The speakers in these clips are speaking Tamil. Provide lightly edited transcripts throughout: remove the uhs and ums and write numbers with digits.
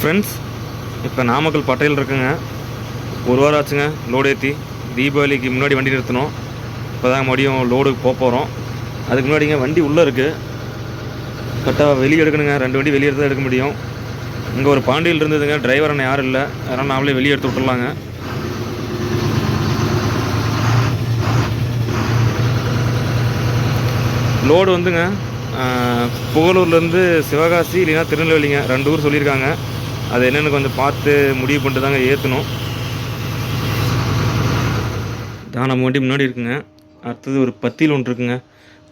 ஃப்ரெண்ட்ஸ், இப்போ நாமக்கல் பட்டையில் இருக்குங்க. ஒரு வாரம் ஆச்சுங்க லோடு ஏற்றி. தீபாவளிக்கு முன்னாடி வண்டி நிறுத்தணும். இப்போ தான் மறுபடியும் லோடுக்கு போகிறோம். அதுக்கு முன்னாடிங்க வண்டி உள்ளே இருக்குது. கரெக்டாக வெளியே எடுக்கணுங்க. 2 வண்டி வெளியே எடுத்து தான் எடுக்க முடியும். இங்கே ஒரு பாண்டியில் இருந்ததுங்க. டிரைவர் அண்ணன் யாரும் இல்லை, அதனால் நாமளே வெளியே எடுத்து விட்டுடலாங்க. லோடு வந்துங்க புகழூர்லேருந்து சிவகாசி இல்லைன்னா திருநெல்வேலிங்க, 2 ஊர் சொல்லியிருக்காங்க. அது என்னென்னு கொஞ்சம் பார்த்து முடிவு பண்ணிட்டு தாங்க ஏற்றணும். தான் நம்ம வண்டி முன்னாடி இருக்குங்க. அடுத்தது ஒரு பத்தியில் ஒன்று இருக்குங்க,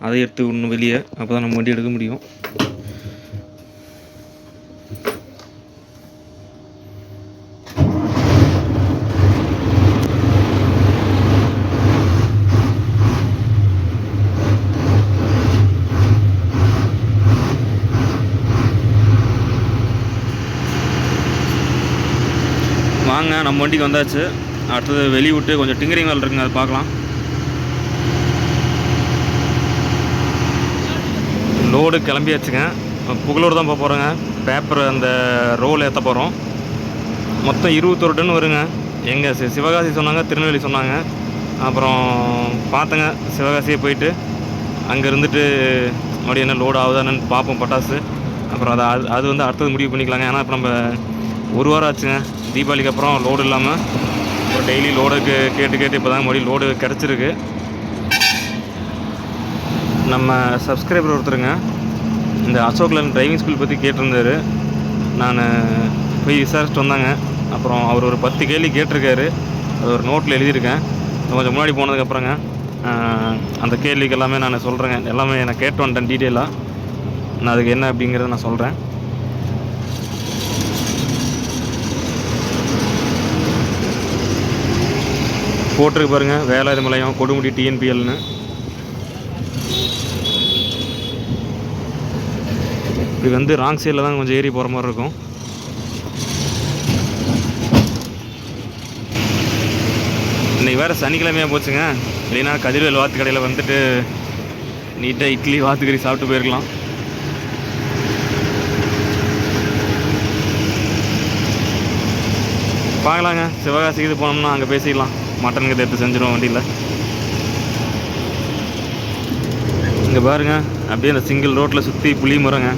அதை எடுத்து விடணும் வெளியே. அப்போ தான் நம்ம வண்டி எடுக்க முடியும். வாங்க, நம்ம வண்டிக்கு வந்தாச்சு. அடுத்தது வெளியே விட்டு கொஞ்சம் டிங்கரிங் வேலை இருக்குங்க, அதை பார்க்கலாம். லோடு கிளம்பியாச்சுங்க. புகழூர் தான் போக போகிறோங்க. பேப்பர் அந்த ரோல் ஏற்ற போகிறோம். மொத்தம் 21 டன் வருங்க. எங்கே சிவகாசி சொன்னாங்க, திருநெல்வேலி சொன்னாங்க. அப்புறம் பார்த்தங்க, சிவகாசியை போயிட்டு அங்கே இருந்துட்டு மறுபடியும் என்ன லோடு ஆகுதான்னு பார்ப்போம் பட்டாசு. அப்புறம் அது வந்து அடுத்தது முடிவு பண்ணிக்கலாங்க. ஏன்னா இப்போ நம்ம ஒரு வாரம் ஆச்சுங்க தீபாவளிக்கு அப்புறம் லோடு இல்லாமல். இப்போ டெய்லி லோடுக்கு கேட்டு இப்போ தான் மறுபடியும் லோடு கிடச்சிருக்கு. நம்ம சப்ஸ்கிரைபர் ஒருத்தருங்க இந்த அசோக் லேண்ட் டிரைவிங் ஸ்கூல் பற்றி கேட்டிருந்தார். நான் போய் விசாரிச்சுட்டு வந்தாங்க. அப்புறம் அவர் ஒரு 10 கேள்வி கேட்டிருக்காரு. அது ஒரு நோட்டில் எழுதியிருக்கேன். கொஞ்சம் முன்னாடி போனதுக்கப்புறங்க அந்த கேள்விக்கு எல்லாமே நான் சொல்கிறேங்க. எல்லாமே நான் கேட்டு வந்துட்டேன் டீட்டெயிலாக. நான் அதுக்கு என்ன அப்படிங்கிறத நான் சொல்கிறேன். போட்டிருக்கு பாருங்கள், வேலாயுதமலையம் கொடுமுடி டிஎன்பிஎல்னு. இப்படி வந்து ராங் சைடில் தான் கொஞ்சம் ஏறி போகிற மாதிரி இருக்கும். இன்றைக்கி வேறு சனிக்கிழமையாக போச்சுங்க. இல்லைன்னா கதிர்வேல் வாத்து கடையில் வந்துட்டு நீட்டாக இட்லி வாத்துக்கறி சாப்பிட்டு போயிருக்கலாம். பார்க்கலாங்க, சிவகாசிக்கு இது போனோம்னா அங்கே பேசிக்கலாம். மட்டனுக்கு எடுத்து செஞ்சிடும் வண்டியில். இங்கே பாருங்கள், அப்படியே அந்த சிங்கிள் ரோட்டில் சுற்றி புளி மரங்க.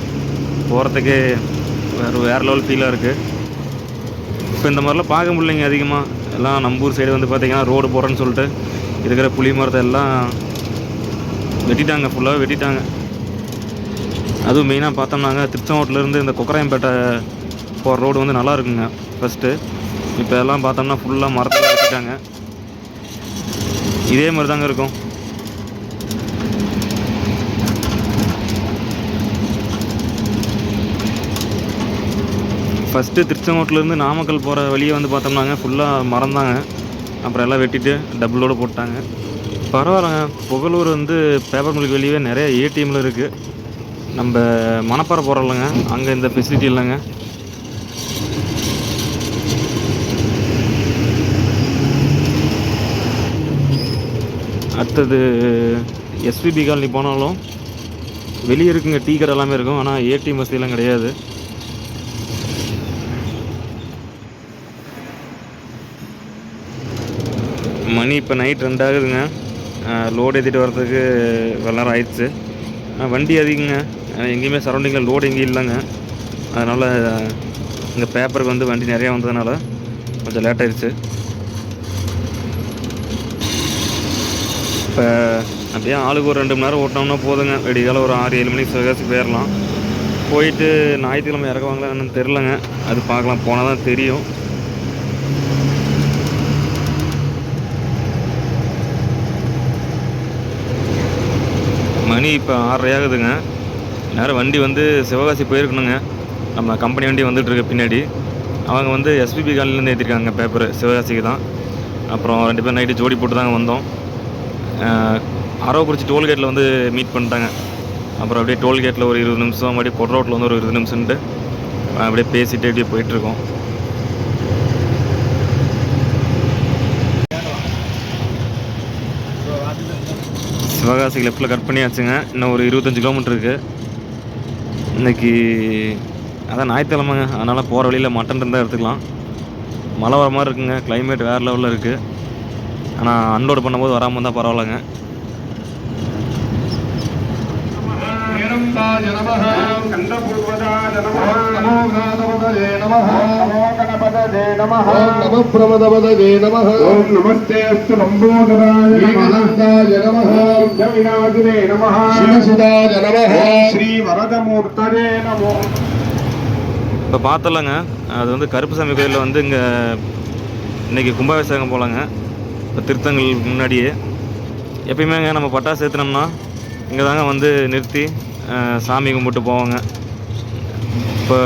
போகிறதுக்கு வேறு லெவல் ஃபீலாக இருக்குது. இப்போ இந்த மாதிரிலாம் பார்க்க முடியலைங்க அதிகமாக. எல்லாம் நம்பூர் சைடு வந்து பார்த்திங்கன்னா ரோடு போகிறேன்னு சொல்லிட்டு இருக்கிற புளி மரத்தை எல்லாம் வெட்டிட்டாங்க, ஃபுல்லாக வெட்டிட்டாங்க. அதுவும் மெயினாக பார்த்தோம்னாங்க திருச்செங்கோட்டிலேருந்து இந்த கொக்கராயம்பேட்டை போகிற ரோடு வந்து நல்லா இருக்குங்க ஃபஸ்ட்டு. இப்போ எல்லாம் பார்த்தோம்னா ஃபுல்லாக மரத்தில் வெட்டிட்டாங்க. இதே மாதிரி தாங்க இருக்கும். ஃபஸ்ட்டு திருச்செங்கோட்டிலேருந்து நாமக்கல் போகிற வழியை வந்து பார்த்தோம்னாங்க ஃபுல்லாக மரம் தாங்க. அப்புறம் எல்லாம் வெட்டிட்டு டபுளோடு போட்டாங்க. பரவாயில்லங்க, புகழூர் வந்து பேப்பர் மில்க்கு வெளியே நிறைய ஏடிஎம்மில் இருக்குது. நம்ம மணப்பாறை போகிறோம் இல்லைங்க, அங்கே இந்த ஃபெசிலிட்டி இல்லைங்க. அடுத்தது எஸ்பிபி காலனி போனாலும் வெளியே இருக்குங்க, டீ கடை எல்லாமே இருக்கும். ஆனால் ஏடிஎம் வசதியெல்லாம் கிடையாது. மணி இப்போ நைட் 2 ஆகுதுங்க. லோடு ஏற்றிட்டு வர்றதுக்கு வெள்ள நேரம் ஆயிடுச்சு. வண்டி அதிகங்க, எங்கேயுமே சரௌண்டிங்கில் லோடு எங்கேயும் இல்லைங்க. அதனால் இங்கே பேப்பருக்கு வந்து வண்டி நிறையா வந்ததுனால கொஞ்சம் லேட் ஆயிடுச்சு. இப்போ அப்படியே ஆளுக்கு ஒரு 2 மணி நேரம் ஓட்டினோம்னா போதுங்க. வெடிகாலம் ஒரு 6-7 மணிக்கு சிவகாசி போயிடலாம். போயிட்டு ஞாயிற்றுக்கிழமை இறக்குவாங்களா என்னன்னு தெரிலங்க, அது பார்க்கலாம், போனால் தான் தெரியும். மணி இப்போ 6:30 ஆகுதுங்க. நேரம் வண்டி வந்து சிவகாசி போயிருக்கணுங்க. நம்ம கம்பெனி வண்டி வந்துட்டுருக்கு பின்னாடி. அவங்க வந்து எஸ்பிபி காலனிலேருந்து ஏற்றிருக்காங்க பேப்பரு, சிவகாசிக்கு தான். அப்புறம் 2 பேர் நைட்டு ஜோடி போட்டு தாங்க வந்தோம். அரவக்குறிச்சி டோல்கேட்டில் வந்து மீட் பண்ணிட்டாங்க. அப்புறம் அப்படியே டோல்கேட்டில் ஒரு 20 நிமிஷம், அப்படியே கொட் ரோட்டில் வந்து ஒரு 20 நிமிஷம்ட்டு அப்படியே பேசிட்டு அப்படியே போயிட்டுருக்கோம். சிவகாசி லெஃப்ட்டில் கட் பண்ணியாச்சுங்க. இன்னும் ஒரு 25 கிலோமீட்டர் இருக்குது. இன்றைக்கி அதான் ஞாயிற்றுக்கிழமைங்க, அதனால் போகிற வழியில் மட்டன் இருந்தால் எடுத்துக்கலாம். மழை வர மாதிரி இருக்குங்க, கிளைமேட் வேறு லெவலில் இருக்குது. ஆனால் அன்லோடு பண்ணும்போது வராமல் இருந்தால் பரவாயில்லைங்க. இப்போ பார்த்தலங்க, அது வந்து கருப்புசாமி கோயிலில் வந்து இங்கே இன்றைக்கி கும்பாபிஷேகம் போலங்க. இப்போ திருத்தங்களுக்கு முன்னாடியே எப்பயுமேங்க நம்ம பட்டாசு ஏற்றினோம்னா இங்கே தாங்க வந்து நிறுத்தி சாமி கும்பிட்டு போவாங்க. இப்போ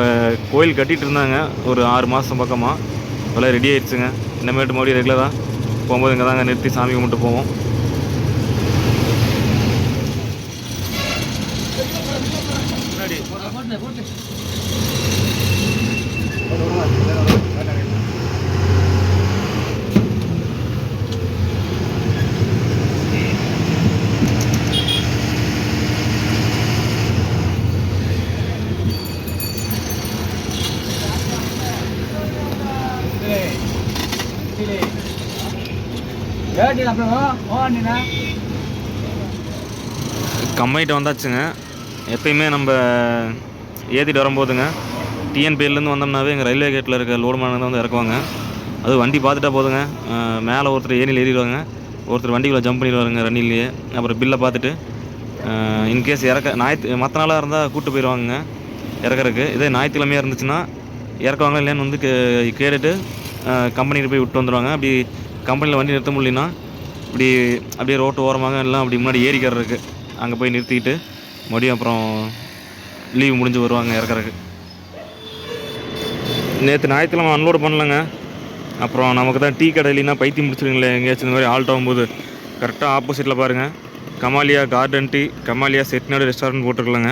கோயில் கட்டிகிட்டு இருந்தாங்க ஒரு 6 மாதம் பக்கமாக, இப்போலாம் ரெடி ஆகிடுச்சுங்க. இனிமேட்டு மறுபடியும் ரெகுலராக போகும்போது இங்கே தாங்க நிறுத்தி சாமி கும்பிட்டு போவோம். கம்மைகிட்ட வந்தாச்சுங்க. எப்பயுமே நம்ம ஏற்றிட்டு வரும்போதுங்க டிஎன்பிஎல்லேருந்து வந்தோம்னாவே எங்கள் ரயில்வே கேட்டில் இருக்க லோடு மேன் வந்து இறக்குவாங்க. அது வண்டி பார்த்துட்டா போதுங்க, மேலே ஒருத்தர் ஏணியில் ஏறிடுவாங்க, ஒருத்தர் வண்டிக்குள்ளே ஜம்ப் பண்ணிடுவாருங்க ரன்னிலேயே. அப்புறம் பில்லை பார்த்துட்டு இன்கேஸ் மற்ற நாளாக இருந்தால் கூப்பிட்டு போயிடுவாங்க இறக்குறதுக்கு. இதே ஞாயிற்றுக்கிழமையாக இருந்துச்சுன்னா இறக்குவாங்க இல்லைன்னு வந்து கேட்டுட்டு கம்பெனியில் போய் விட்டு வந்துடுவாங்க. அப்படி கம்பெனியில் வண்டி நிறுத்த முடியலன்னா இப்படி அப்படியே ரோட்டு ஓரமாக எல்லாம் அப்படி முன்னாடி ஏறிக்கிறதுக்கு அங்கே போய் நிறுத்திக்கிட்டு மறுபடியும் அப்புறம் லீவு முடிஞ்சு வருவாங்க இறக்குறதுக்கு. நேற்று ஞாயிற்றுக்கிழமை அன்லோடு பண்ணலங்க. அப்புறம் நமக்கு தான் டீ கடை இல்லைன்னா பைத்தியம் முடிச்சிருங்களே, எங்கேயாச்சும் இந்த மாதிரி ஆல்ட் ஆகும்போது கரெக்டாக ஆப்போசிட்டில் பாருங்கள் Kamalia garden tea, Kamalia Chettinad restaurant போட்டிருக்கலாங்க.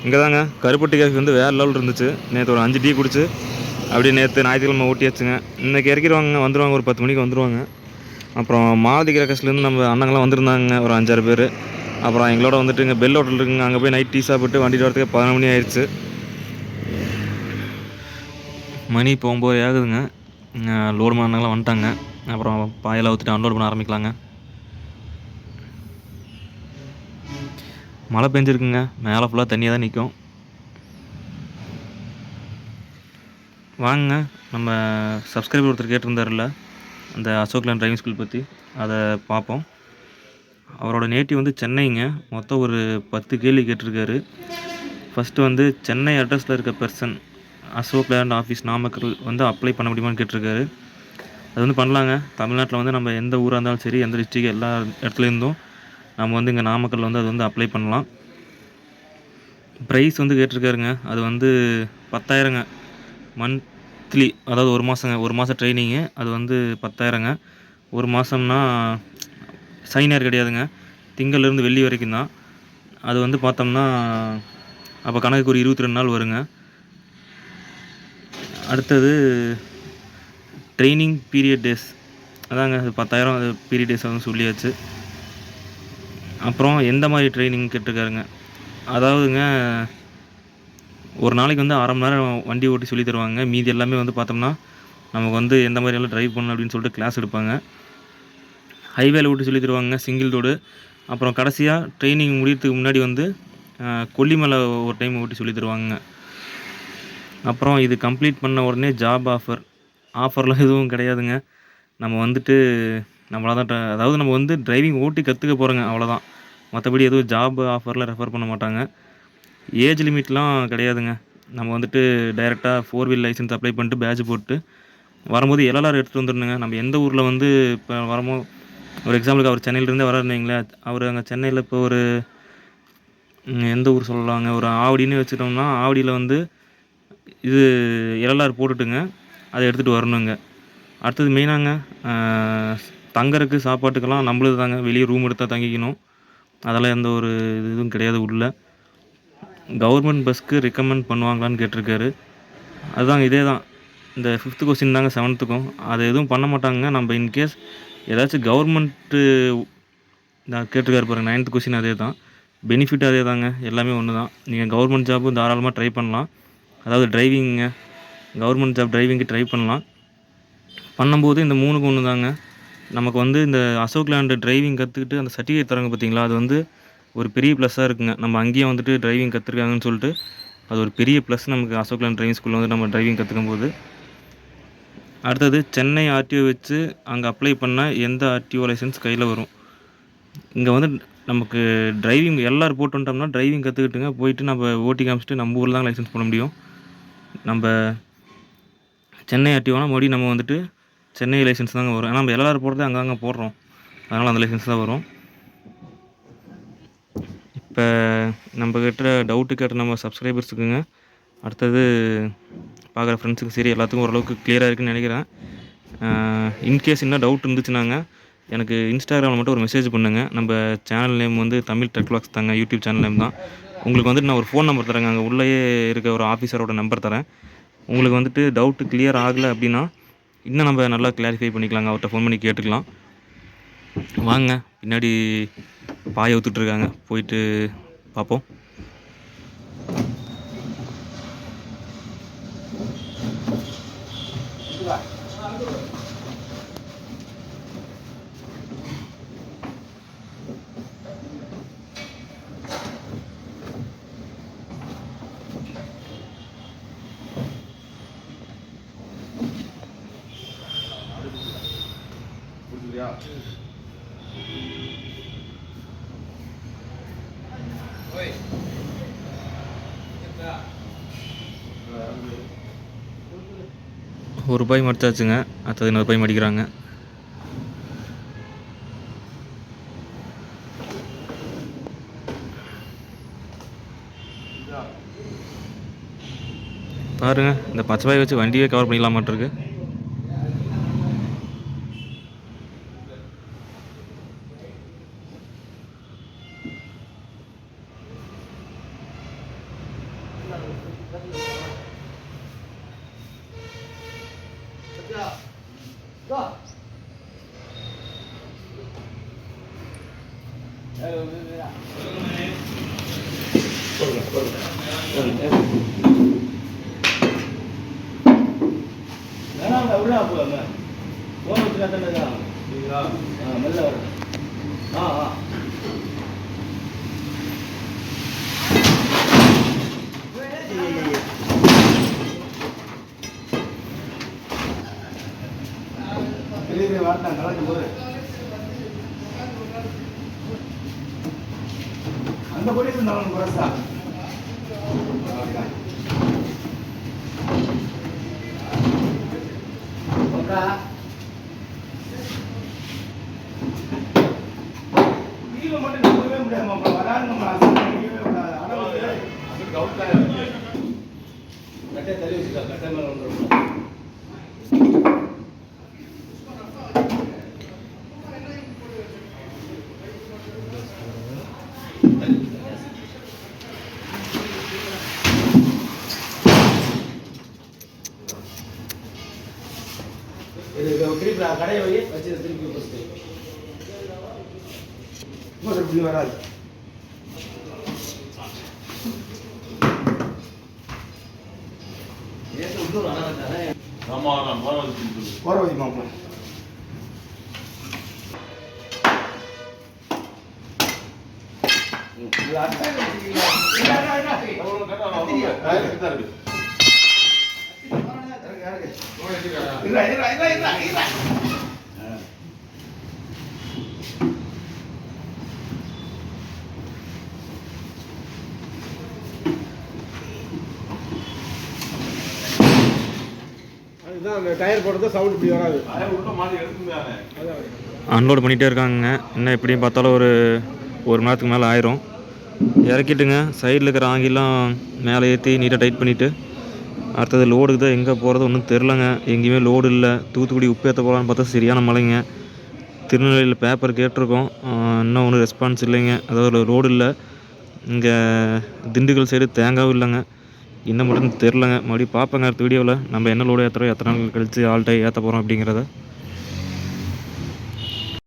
இங்கே தாங்க கருப்பட்டி கேஃபி வந்து வேறு லெவல் இருந்துச்சு. நேற்று ஒரு 5 டீ குடிச்சு அப்படியே நேற்று ஞாயிற்றுக்கிழமை ஊட்டியாச்சுங்க. இன்றைக்கி இறக்கிடுவாங்க, வந்துடுவாங்க, ஒரு 10 மணிக்கு வந்துடுவாங்க. அப்புறம் மாவதி கிரகஸ்லேருந்து நம்ம அண்ணங்களாம் வந்திருந்தாங்க ஒரு 5-6 பேர். அப்புறம் எங்களோட வந்துட்டு இங்கே பெல் ஹோட்டல் இருக்குங்க, அங்கே போய் நைட் டீ சாப்பிட்டு வண்டிட்டு வரதுக்கு 11 மணி ஆயிடுச்சு. மணி இப்போ 9 ஆகுதுங்க. லோடு பண்ணவங்களாம் வந்துட்டாங்க. அப்புறம் பாயெல்லாம் ஊற்றிட்டு அன்லோட் பண்ண ஆரம்பிக்கலாங்க. மழை பெஞ்சிருக்குங்க, மேலே ஃபுல்லாக தண்ணியாக தான் நிற்கும். வாங்க, நம்ம சப்ஸ்கிரைபர் ஒருத்தர் கேட்டிருந்தார்ல அந்த அசோக் லேண்ட் டிரைவிங் ஸ்கூல் பற்றி, அதை பார்ப்போம். அவரோட நேட்டிவ் வந்து சென்னைங்க. மொத்தம் ஒரு 10 கேள்வி கேட்டிருக்காரு. ஃபஸ்ட்டு வந்து சென்னை அட்ரஸில் இருக்க person Ashok land office Namakkal வந்து அப்ளை பண்ண முடியுமான்னு கேட்டிருக்காரு. அது வந்து பண்ணலாங்க. தமிழ்நாட்டில் வந்து நம்ம எந்த ஊராக இருந்தாலும் சரி, எந்த டிஸ்ட்ரிக் எல்லா இடத்துலேருந்தும் நம்ம வந்து இங்கே நாமக்கல் வந்து அது வந்து அப்ளை பண்ணலாம். ப்ரைஸ் வந்து கேட்டிருக்காருங்க. அது வந்து 10,000ங்க மந்த்லி, அதாவது ஒரு மாதம் ட்ரைனிங்கு. அது வந்து 10,000ங்க. ஒரு மாதம்னா சனி ஞாயிறு கிடையாதுங்க, திங்கள்லேருந்து வெள்ளி வரைக்கும் தான். அது வந்து பார்த்தோம்னா அப்போ கணக்குக்கு ஒரு 22 நாள் வருங்க. அடுத்தது ட்ரைனிங் பீரியட் டேஸ், அதாங்க அது 10,000 அது பீரியட் டேஸ் வந்து சொல்லியாச்சு. அப்புறம் எந்த மாதிரி ட்ரைனிங் கேட்டிருக்காருங்க. அதாவதுங்க ஒரு நாளைக்கு வந்து 1/2 மணி நேரம் வண்டி ஓட்டி சொல்லி தருவாங்க. மீதி எல்லாமே வந்து பார்த்தோம்னா நமக்கு வந்து எந்த மாதிரியெல்லாம் ட்ரைவ் பண்ணணும் அப்படின்னு சொல்லிட்டு கிளாஸ் எடுப்பாங்க. ஹைவேல ஓட்டி சொல்லி தருவாங்க, சிங்கிள் ரோடு. அப்புறம் கடைசியாக ட்ரைனிங் முடியறதுக்கு முன்னாடி வந்து கொல்லிமலை ஒரு டைம் ஓட்டி சொல்லி தருவாங்க. அப்புறம் இது கம்ப்ளீட் பண்ண உடனே ஜாப் ஆஃபர்லாம் எதுவும் கிடையாதுங்க. நம்ம வந்துட்டு நம்மளாக தான் அதாவது நம்ம வந்து டிரைவிங் ஓட்டி கற்றுக்க போகிறோங்க, அவ்வளோதான். மற்றபடி எதுவும் ஜாப் ஆஃபரில் ரெஃபர் பண்ண மாட்டாங்க. ஏஜ் லிமிட்லாம் கிடையாதுங்க. நம்ம வந்துட்டு டைரெக்டாக 4 வீல் லைசன்ஸ் அப்ளை பண்ணிட்டு பேட்ஜ் போட்டு வரும்போது எல்எல்ஆர் எடுத்துகிட்டு வந்துடணுங்க. நம்ம எந்த ஊரில் வந்து இப்போ வரமோ, ஒரு எக்ஸாம்பிளுக்கு அவர் சென்னையிலேருந்தே வராருன்னீங்களே, அவர் அங்கே சென்னையில் இப்போ ஒரு எந்த ஊர் சொல்லலாங்க, ஒரு ஆவடின்னு வச்சுட்டோம்னா ஆவடியில் வந்து இது எல்எல்ஆர் போட்டுட்டுங்க அதை எடுத்துகிட்டு வரணுங்க. அடுத்தது மெயினாங்க தங்கறதுக்கு சாப்பாட்டுக்கெல்லாம் நம்மளுது தாங்க, வெளியே ரூம் எடுத்தால் தங்கிக்கணும். அதெல்லாம் எந்த ஒரு இதுவும் கிடையாது உள்ள. கவர்மெண்ட் பஸ்க்கு ரெக்கமெண்ட் பண்ணுவாங்களான்னு கேட்டிருக்காரு. அதுதாங்க இதே தான், இந்த 5th கொஸ்டின் தாங்க 7த்துக்கும். அது எதுவும் பண்ண மாட்டாங்க. நம்ம இன்கேஸ் ஏதாச்சும் கவர்மெண்ட்டு நான் கேட்டிருக்காரு பாருங்கள் 9th கொஸ்டின், அதே தான். பெனிஃபிட் அதே தாங்க, எல்லாமே ஒன்று தான். நீங்கள் கவர்மெண்ட் ஜாபும் தாராளமாக ட்ரை பண்ணலாம். அதாவது டிரைவிங்க, கவர்மெண்ட் ஜாப் டிரைவிங்க்கு ட்ரை பண்ணலாம். பண்ணும்போது இந்த 3க்கு 1 தாங்க. நமக்கு வந்து இந்த அசோக் லேண்ட் டிரைவிங் கற்றுக்கிட்டு அந்த சர்டிஃபிகேட் தராங்க பார்த்தீங்களா, அது வந்து ஒரு பெரிய ப்ளஸ்ஸாக இருக்குங்க. நம்ம அங்கேயே வந்துட்டு டிரைவிங் கற்றுருக்காங்கன்னு சொல்லிட்டு அது ஒரு பெரிய ப்ளஸ் நமக்கு அசோக் லேண்ட் டிரைவிங் ஸ்கூலில் வந்து நம்ம டிரைவிங் கற்றுக்கும்போது. அடுத்தது சென்னை ஆர்டிஓ வச்சு அங்கே அப்ளை பண்ணால் எந்த ஆர்டிஓ லைசன்ஸ் கையில் வரும். இங்கே வந்து நமக்கு டிரைவிங் எல்ஆர் போட்டு வந்துட்டோம்னா டிரைவிங் கற்றுக்கிட்டுங்க போயிட்டு நம்ம ஓட்டி காமிச்சிட்டு நம்ம ஊரில் தான் லைசன்ஸ் பண்ண முடியும். நம்ம சென்னை ஆர்டிஓனா மறுபடியும் நம்ம வந்துட்டு சென்னை லைசன்ஸ் தாங்க வரும். ஏன்னா நம்ம எல்ஆர் போடுறது அங்கங்கே போடுறோம், அதனால் அந்த லைசன்ஸ் தான் வரும். இப்போ நம்ம கிட்ட டவுட்டு கேட்ட நம்ம சப்ஸ்கிரைபர்ஸுக்குங்க, அடுத்தது பார்க்குற ஃப்ரெண்ட்ஸுக்கு சரி எல்லாத்துக்கும் ஓரளவுக்கு கிளியராக இருக்குதுன்னு நினைக்கிறேன். இன்கேஸ் இன்னும் டவுட் இருந்துச்சுனாங்க எனக்கு இன்ஸ்டாகிராமில் மட்டும் ஒரு மெசேஜ் பண்ணுங்கள். நம்ம சேனல் நேம் வந்து தமிழ் டெக் வ்ளாக்ஸ் தாங்க, யூடியூப் சேனல் நேம் தான். உங்களுக்கு வந்துட்டு நான் ஒரு ஃபோன் நம்பர் தரேங்க, அங்கே உள்ளேயே இருக்க ஒரு ஆஃபீஸரோட நம்பர் தரேன். உங்களுக்கு வந்துட்டு டவுட்டு கிளியர் ஆகலை அப்படின்னா இன்னும் நம்ம நல்லா கிளாரிஃபை பண்ணிக்கலாங்க, அவர்கிட்ட ஃபோன் பண்ணி கேட்டுக்கலாம். வாங்க, பின்னாடி பாயை ஊற்றுட்ருக்காங்க, போயிட்டு பார்ப்போம். ஒரு பாய் மடிச்சாச்சுங்க, அடுத்தது இன்னொரு பாய் மடிக்கிறாங்க. பாருங்க, இந்த பச்சை பாய் வச்சு வண்டியே கவர் பண்ணிடலாமாட்டிருக்கு. அந்த போலீஸ் நான் குறைச்சா வீட்டில் மட்டும் நம்பவே முடியாது. வராது நம்ம கட்டை தள்ளி வச்சுக்கா, கட்டை மேலே வந்துடும். திருப்பி கடையை வை வச்சு திருப்பி இப்படி வராது. போற வச்சு மாப்பிள்ள டயர் போடுறது சவுண்ட் இப்படி வராது. அன்லோட் பண்ணிகிட்டே இருக்காங்க. இன்னும் எப்படியும் பார்த்தாலும் ஒரு மணி நேரத்துக்கு மேலே ஆயிரும். இறக்கிட்டுங்க சைடில் இருக்கிற ஆங்கிலாம் மேலே ஏற்றி நீட்டாக டைட் பண்ணிவிட்டு அடுத்தது லோடுக்கு தான் எங்கே போகிறது ஒன்றும் தெரிலங்க. எங்கேயுமே லோடு இல்லை. தூத்துக்குடி உப்பு ஏற்ற போகலான்னு பார்த்தா சரியான மழைங்க. திருநெல்வேலியில் பேப்பர் கேட்டிருக்கோம், இன்னும் ஒன்றும் ரெஸ்பான்ஸ் இல்லைங்க. அதாவது ரோடு இல்லை. இங்கே திண்டுக்கல் சைடு தேங்காவும் இல்லைங்க. இன்னும் மட்டும் தெரிலங்க. மறுபடியும் பார்ப்பேங்க அடுத்த வீடியோவில் நம்ம என்ன லோடு ஏற்றுறோம், எத்தனை நாள் கழித்து ஆல்ட்டை ஏற்ற போகிறோம் அப்படிங்கிறத.